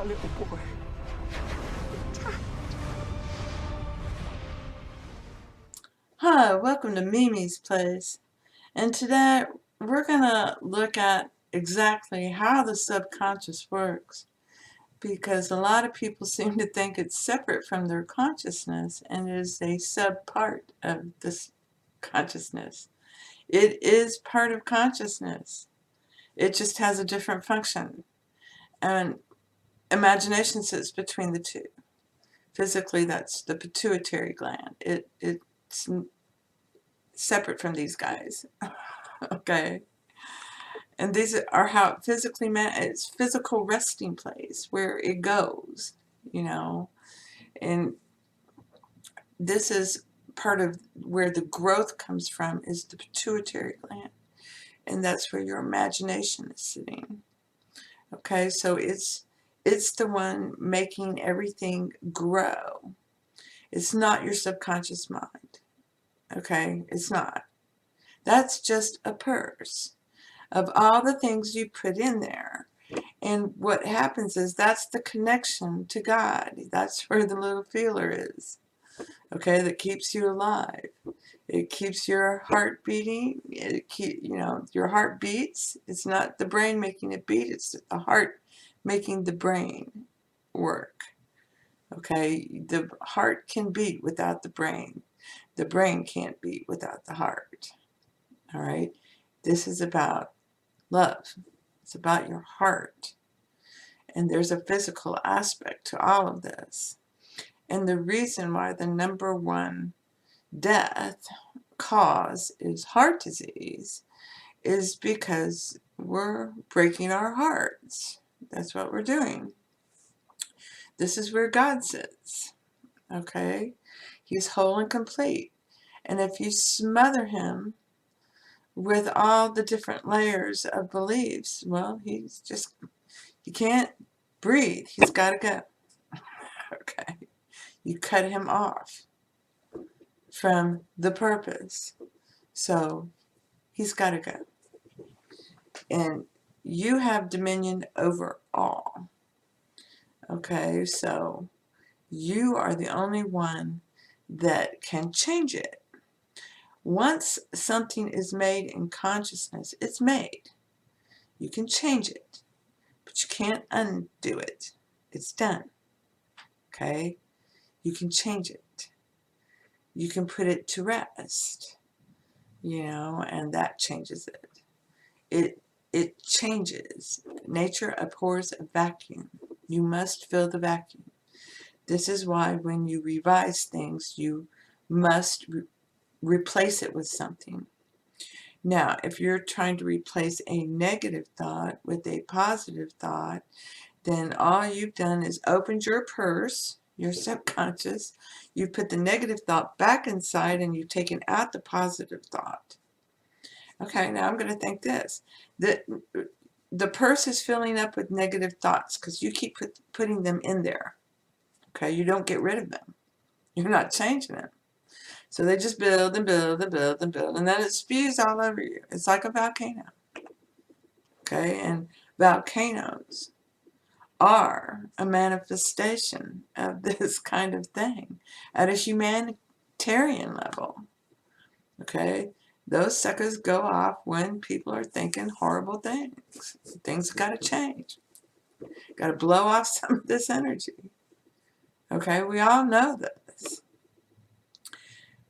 little boy. Hi, welcome to Mimi's Place. And today we're going to look at exactly how the subconscious works, because a lot of people seem to think it's separate from their consciousness and is a sub part of this consciousness. It is part of consciousness. It just has a different function. And imagination sits between the two. Physically, that's the pituitary gland. It's separate from these guys. Okay. And these are how it physically it's physical resting place where it goes, you know. And this is part of where the growth comes from, is the pituitary gland. And that's where your imagination is sitting. Okay, so it's the one making everything grow. It's not your subconscious mind. Okay, it's not. That's just a purse of all the things you put in there. And what happens is that's the connection to God. That's where the little feeler is, okay, that keeps you alive. It keeps your heart beating. Your heart beats. It's not the brain making it beat. It's the heart making the brain work. Okay, the heart can beat without the brain. The brain can't beat without the heart. All right, this is about love. It's about your heart. And there's a physical aspect to all of this. And the reason why the number one death cause is heart disease is because we're breaking our hearts. That's what we're doing. This is where God sits. Okay? He's whole and complete. And if you smother him with all the different layers of beliefs, well, he can't breathe. He's got to go. Okay? You cut him off from the purpose. So he's got to go. And you have dominion over all. Okay, so you are the only one that can change it. Once something is made in consciousness, it's made. You can change it, but you can't undo it. It's done. Okay? You can change it. You can put it to rest, and that changes it. It changes. Nature abhors a vacuum. You must fill the vacuum. This is why when you revise things, you must replace it with something. Now, if you're trying to replace a negative thought with a positive thought, then all you've done is opened your purse, your subconscious. You put the negative thought back inside, and you've taken out the positive thought. Okay, now I'm going to think this. The purse is filling up with negative thoughts because you keep putting them in there. Okay, you don't get rid of them. You're not changing them. So they just build and build and build and build, and then it spews all over you. It's like a volcano. Okay, and volcanoes are a manifestation of this kind of thing at a humanitarian level. Okay, those suckers go off when people are thinking horrible things. Things got to change. Got to blow off some of this energy. Okay, we all know this.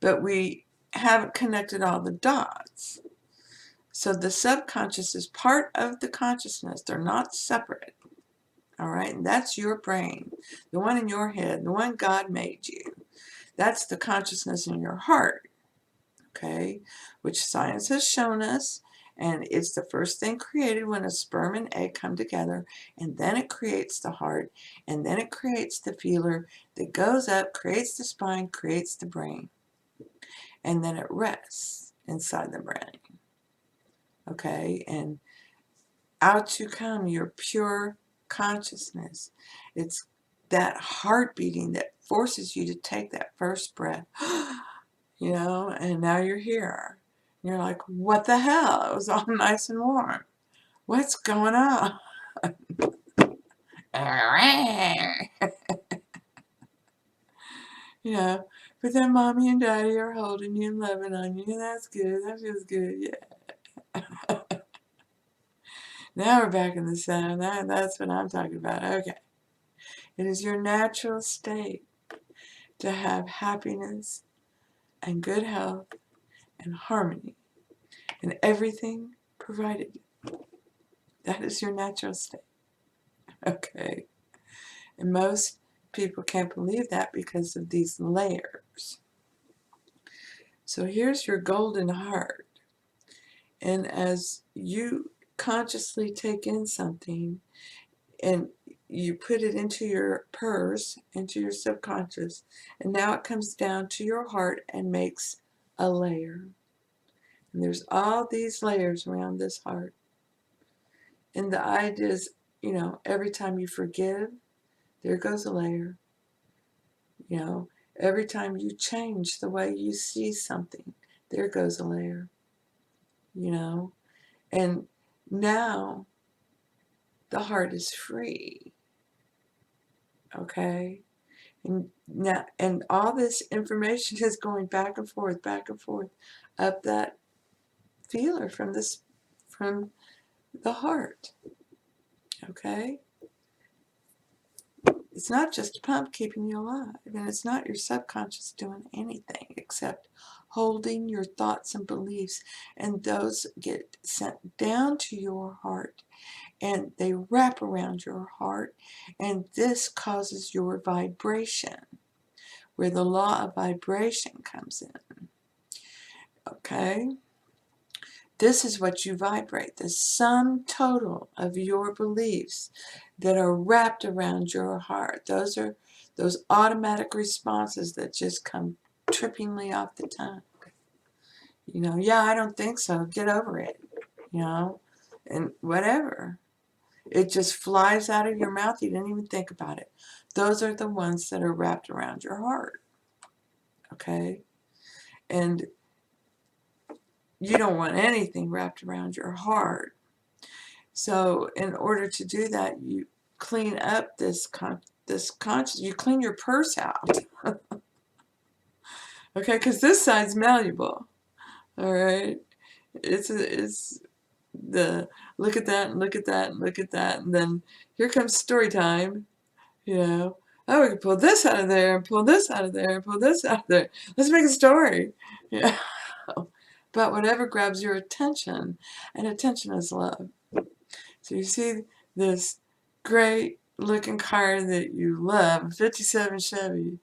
But we haven't connected all the dots. So the subconscious is part of the consciousness. They're not separate. All right, and that's your brain, the one in your head, the one God made you. That's the consciousness in your heart. Okay, which science has shown us, and it's the first thing created when a sperm and egg come together, and then it creates the heart, and then it creates the feeler that goes up, creates the spine, creates the brain, and then it rests inside the brain. Okay, and out you come, your pure consciousness. It's that heart beating that forces you to take that first breath. And now you're here. You're like, what the hell? It was all nice and warm. What's going on? You know, but then mommy and daddy are holding you and loving on you. That's good. That feels good. Yeah. Now we're back in the sound. That's what I'm talking about. Okay. It is your natural state to have happiness and good health and harmony and everything provided. That is your natural state. Okay. And most people can't believe that because of these layers. So here's your golden heart. And as you consciously take in something and you put it into your purse, into your subconscious, and now it comes down to your heart and makes a layer. And there's all these layers around this heart. And the idea is, every time you forgive, there goes a layer. Every time you change the way you see something, there goes a layer. And now the heart is free. Okay? And all this information is going back and forth up that feeler from the heart. Okay? It's not just a pump keeping you alive, and it's not your subconscious doing anything except holding your thoughts and beliefs, and those get sent down to your heart, and they wrap around your heart, and this causes your vibration, where the law of vibration comes in. Okay? This is what you vibrate, the sum total of your beliefs that are wrapped around your heart. Those are those automatic responses that just come trippingly off the tongue. Yeah, I don't think so. Get over it. And whatever. It just flies out of your mouth. You didn't even think about it. Those are the ones that are wrapped around your heart. Okay? And you don't want anything wrapped around your heart. So in order to do that, you clean up this conscious, you clean your purse out. Okay, because this side's malleable. All right, it's the look at that and look at that and look at that, and then here comes story time. Oh, we can pull this out of there and pull this out of there and pull this out of there. Let's make a story. Yeah. But whatever grabs your attention, and attention is love. So you see this great looking car that you love, a 57 Chevy,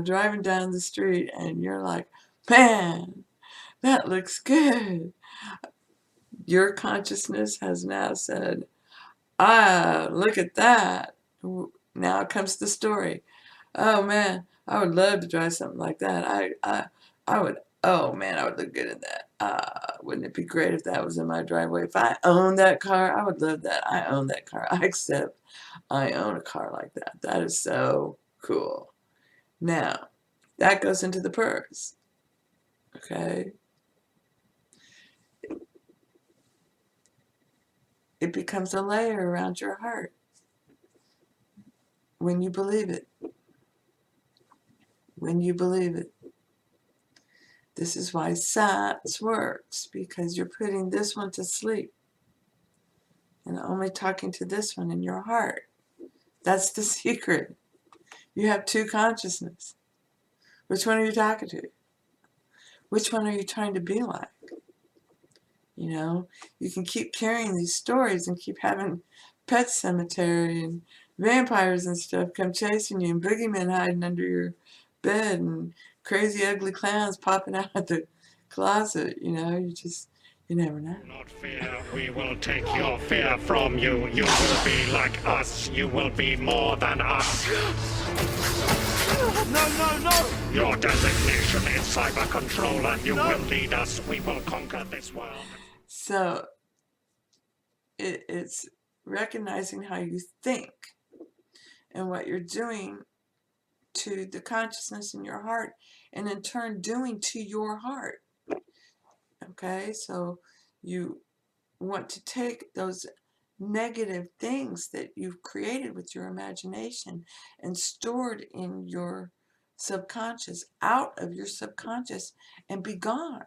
driving down the street, and you're like, man, that looks good. Your consciousness has now said, look at that. Now comes the story. Oh man, I would love to drive something like that. I would, oh man, I would look good in that. Wouldn't it be great if that was in my driveway? If I owned that car, I would love that. I own that car. I own a car like that. That is so cool. Now, that goes into the purse. Okay? It becomes a layer around your heart when you believe it. When you believe it. This is why SATS works, because you're putting this one to sleep and only talking to this one in your heart. That's the secret. You have two consciousness. Which one are you talking to? Which one are you trying to be like? You can keep carrying these stories and keep having Pet Cemetery and vampires and stuff come chasing you and boogeymen hiding under your bed and crazy ugly clowns popping out of the closet. You never know. Do not fear, we will take your fear from you. You will be like us. You will be more than us. No. Your designation is cyber controller. You will lead us. We will conquer this world. So it's recognizing how you think and what you're doing to the consciousness in your heart, and in turn doing to your heart. Okay, so you want to take those negative things that you've created with your imagination and stored in your subconscious out of your subconscious and be gone.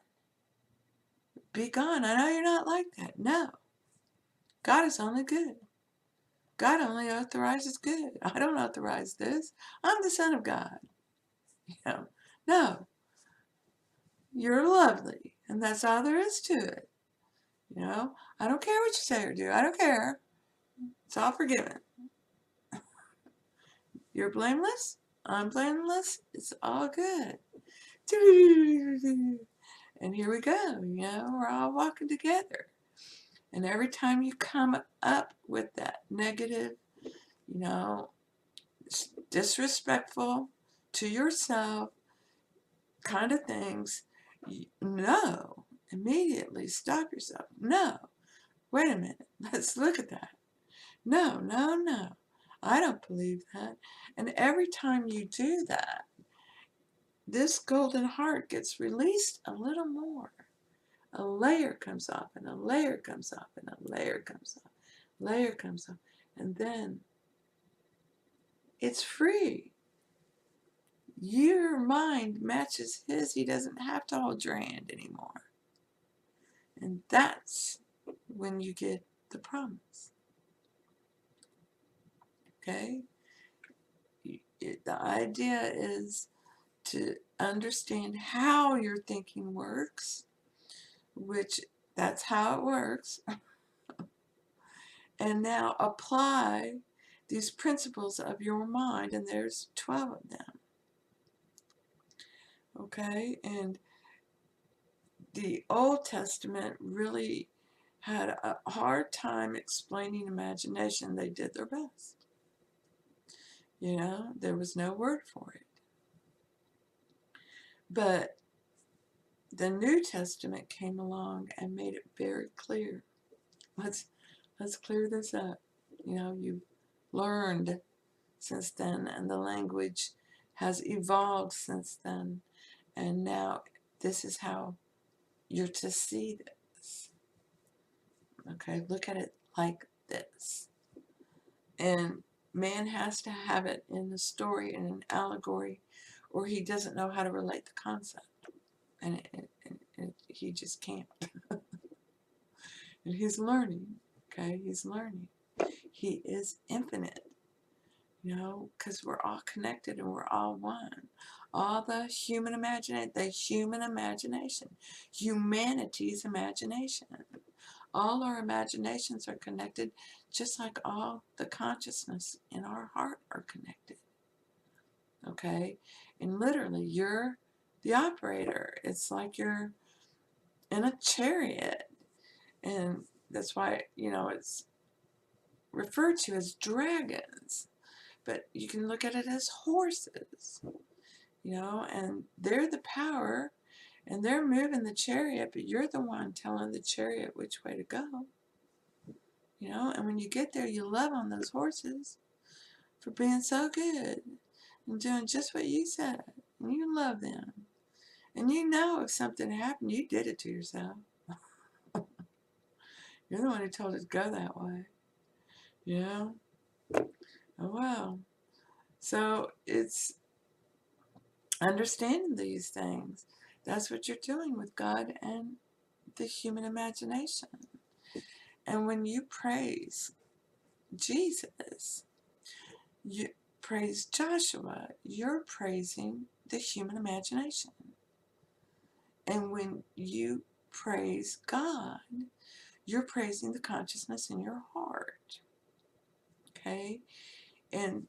Be gone. I know you're not like that. No. God is only good. God only authorizes good. I don't authorize this. I'm the Son of God. You know, no, you're lovely, and that's all there is to it. You know, I don't care what you say or do. I don't care. It's all forgiven. You're blameless. I'm blameless. It's all good. And here we go. You know, we're all walking together. And every time you come up with that negative, you know, disrespectful to yourself kind of things, no, immediately stop yourself. No, wait a minute, let's look at that. No, no, no, I don't believe that. And every time you do that, this golden heart gets released a little more. A layer comes off, and a layer comes off, and a layer comes off, layer comes off, and then it's free. Your mind matches his. He doesn't have to hold your hand anymore. And that's when you get the promise. Okay? The idea is to understand how your thinking works, which that's how it works, and now apply these principles of your mind, and there's 12 of them. Okay? And the Old Testament really had a hard time explaining imagination. They did their best. You know, there was no word for it. But the New Testament came along and made it very clear. Let's clear this up. You know, you've learned since then, and the language has evolved since then. And now this is how you're to see this. Okay, look at it like this. And man has to have it in a story, in an allegory, or he doesn't know how to relate the concept. And he just can't. And he's learning, okay? He's learning. He is infinite, you know, because we're all connected and we're all one. All the human imagination, humanity's imagination. All our imaginations are connected, just like all the consciousness in our heart are connected. Okay? And literally, you're the operator. It's like you're in a chariot. And that's why, you know, it's referred to as dragons. But you can look at it as horses, you know, and they're the power, and they're moving the chariot, but you're the one telling the chariot which way to go. You know, and when you get there, you love on those horses for being so good and doing just what you said. And you love them. And you know if something happened, you did it to yourself. You're the one who told it to go that way. You know? Oh, wow. So it's understanding these things. That's what you're doing with God and the human imagination. And when you praise Jesus, you praise Joshua, you're praising the human imagination. And when you praise God, you're praising the consciousness in your heart. Okay? And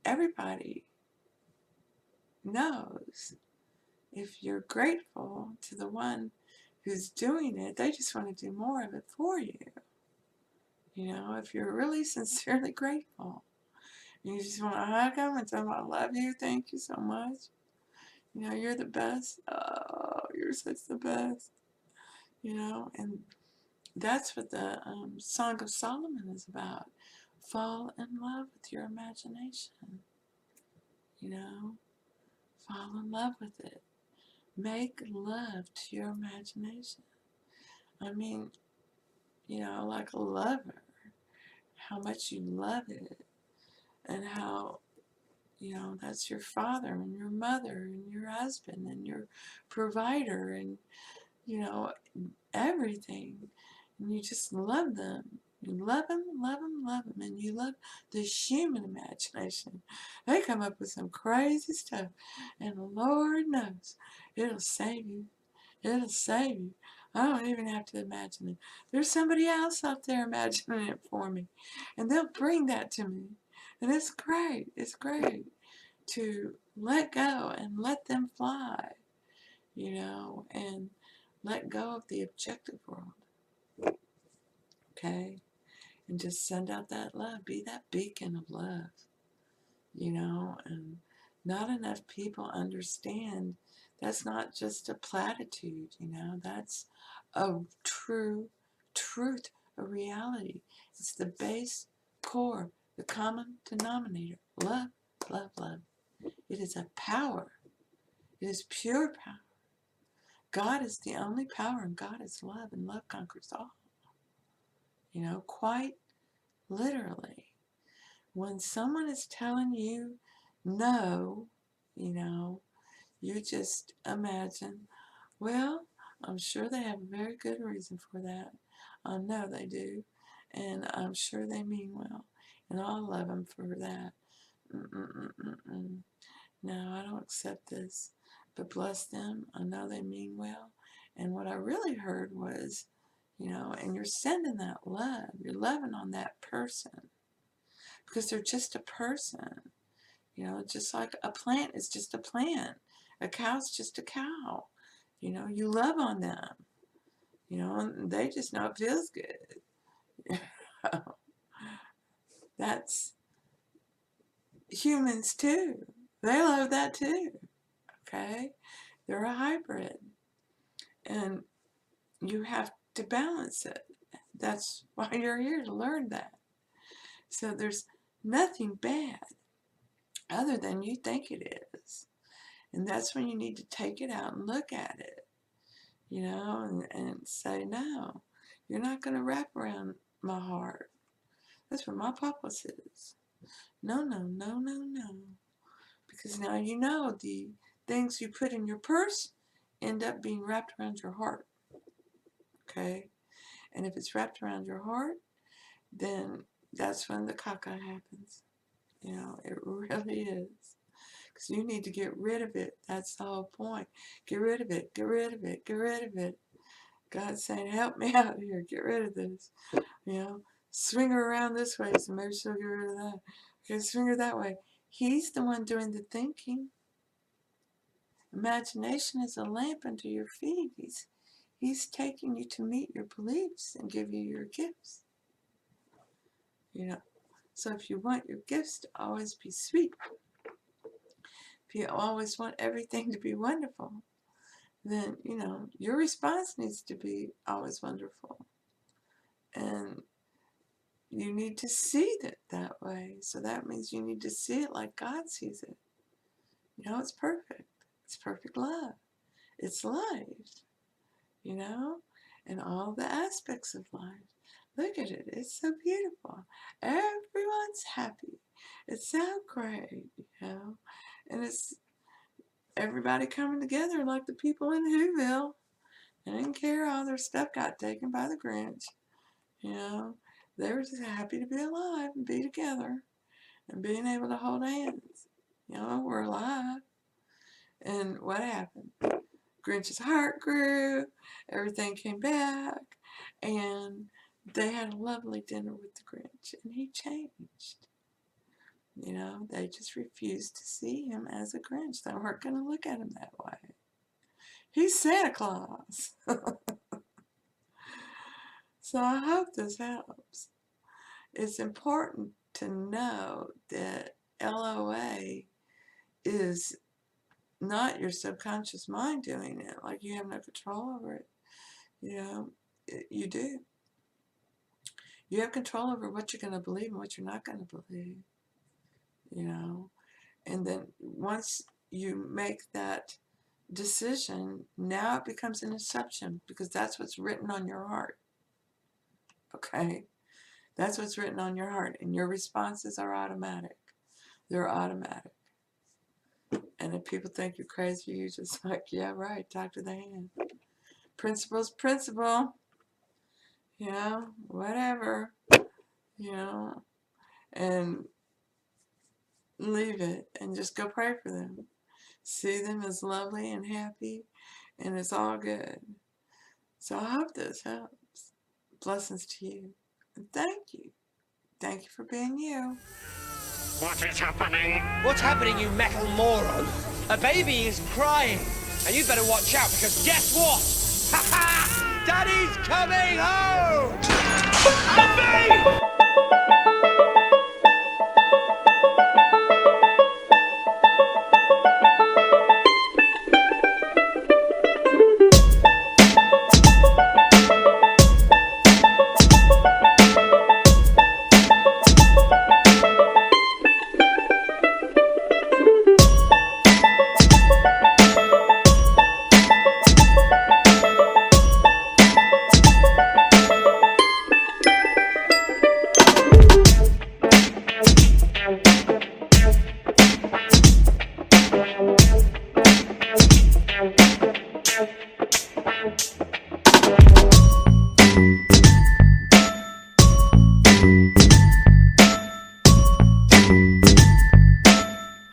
everybody knows if you're grateful to the one who's doing it, they just want to do more of it for you. You know, if you're really sincerely grateful, you just want to hug them and tell them, I love you, thank you so much. You know, you're the best. Oh, you're such the best. You know, and that's what the Song of Solomon is about. Fall in love with your imagination. You know, fall in love with it. Make love to your imagination. I mean, like a lover, how much you love it, and how, that's your father and your mother and your husband and your provider and, you know, everything. And you just love them. You love them, love them, love them. And you love the human imagination. They come up with some crazy stuff. And Lord knows, it'll save you. It'll save you. I don't even have to imagine it. There's somebody else out there imagining it for me. And they'll bring that to me. And it's great. It's great to let go and let them fly, and let go of the objective world, okay? And just send out that love. Be that beacon of love, and not enough people understand that's not just a platitude, that's a true truth, a reality. It's the base core, the common denominator. Love, love, love. It is a power. It is pure power. God is the only power, and God is love, and love conquers all. Quite literally. When someone is telling you no, you just imagine, well, I'm sure they have a very good reason for that. I know they do. And I'm sure they mean well. And I'll love them for that. Mm-mm-mm-mm-mm. No, I don't accept this. But bless them. I know they mean well. And what I really heard was, and you're sending that love. You're loving on that person. Because they're just a person. Just like a plant is just a plant. A cow's just a cow. You love on them. And they just know it feels good. That's humans too. They love that too. Okay? They're a hybrid. And you have to balance it. That's why you're here, to learn that. So there's nothing bad other than you think it is. And that's when you need to take it out and look at it, and say, no, you're not going to wrap around my heart. That's what my papa says. No, no, no, no, no. Because now the things you put in your purse end up being wrapped around your heart. Okay? And if it's wrapped around your heart, then that's when the caca happens. It really is. Because you need to get rid of it. That's the whole point. Get rid of it. Get rid of it. Get rid of it. God's saying, help me out here. Get rid of this. Swing her around this way, so maybe she'll get rid of that. Okay, swing her that way. He's the one doing the thinking. Imagination is a lamp unto your feet. He's taking you to meet your beliefs and give you your gifts. So if you want your gifts to always be sweet, if you always want everything to be wonderful, then, your response needs to be always wonderful. And you need to see it that way. So that means you need to see it like God sees it. It's perfect. It's perfect love. It's life, and all the aspects of life. Look at it. It's so beautiful. Everyone's happy. It's so great, And it's everybody coming together like the people in Whoville. They didn't care all their stuff got taken by the Grinch. They were just happy to be alive and be together and being able to hold hands. We're alive. And what happened? Grinch's heart grew, everything came back, and they had a lovely dinner with the Grinch, and he changed. They just refused to see him as a Grinch. They weren't going to look at him that way. He's Santa Claus. So I hope this helps. It's important to know that LOA is not your subconscious mind doing it, like you have no control over it. You do. You have control over what you're going to believe and what you're not going to believe. And then once you make that decision, now it becomes an inception because that's what's written on your heart. Okay? That's what's written on your heart, and your responses are automatic. They're automatic. And if people think you're crazy, you're just like, yeah, right, talk to the hand. Principle's principle, whatever, and leave it and just go pray for them. See them as lovely and happy, and it's all good. So I hope this helps. Blessings to you. And thank you. Thank you for being you. What is happening? What's happening, you metal moron? A baby is crying, and you better watch out because guess what? Ha ha! Daddy's coming home! Help me!